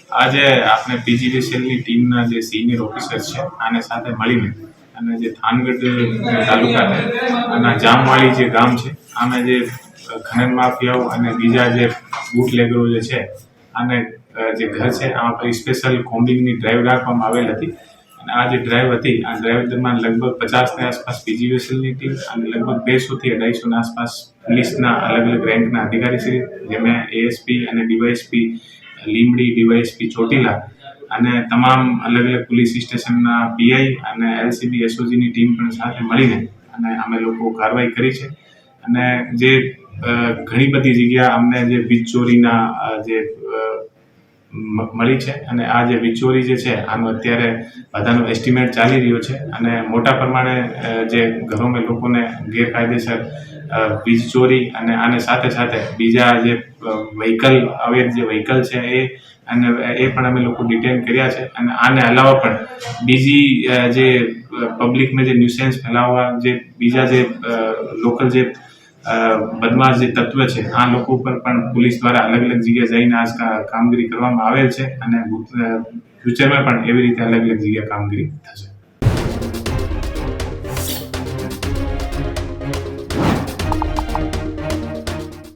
આજે આપણે પીજીવીસીએલની ટીમના જે સિનિયર ઓફિસર છે આને સાથે મળીને અને જે થાનગઢ તાલુકાના જામવાળી જે ગામ છે આમે જે ખનન માફિયાઓ અને બીજા જે બુટલેગરો જે છે આને જે ઘર છે આમાં પર સ્પેશિયલ કોમ્બિંગની ડ્રાઈવ રાખવામાં આવેલ હતી અને આ જે ડ્રાઈવ હતી આ ડ્રાઈવ દરમિયાન લગભગ 50ની આસપાસ પીજીવીસીએલની ટીમ અને લગભગ 200થી 250 આસપાસ પોલીસના અલગ અલગ રેન્કના અધિકારીશ્રી જેમાં એએસપી અને ડીવાયએસપી લીંબડી, ડીવાયએસપી ચોટીલા અને તમામ અલગ અલગ પોલીસ સ્ટેશનના પીઆઈ અને એલસીબી એસઓજીની ટીમ પણ સાથે મળીને અને અમે લોકો કાર્યવાહી કરી છે અને જે ઘણી બધી જગ્યા અમને જે વીજ ચોરીના જે મળી છે અને આ જે વીજ ચોરી જે છે આનો અત્યારે બધાનો એસ્ટિમેટ ચાલી રહ્યો છે અને મોટા પ્રમાણે જે ઘરોમાં લોકોને ગેરકાયદેસર વીજ ચોરી અને આને સાથે સાથે બીજા જે વ્હીકલ અવેર જે વ્હીકલ છે એ પણ અમે લોકો ડિટેન કર્યા છે અને આને અલાવા પણ બીજી જે પબ્લિકને જે ન્યુસેન્સ ફેલાવવા જે બીજા જે લોકલ જે બદમાશ જે તત્વ છે આ લોકો પર પણ પોલીસ દ્વારા અલગ અલગ જગ્યાએ જઈને આ કામગીરી કરવામાં આવેલ છે અને ફ્યુચરમાં પણ એવી રીતે અલગ અલગ જગ્યાએ કામગીરી થશે.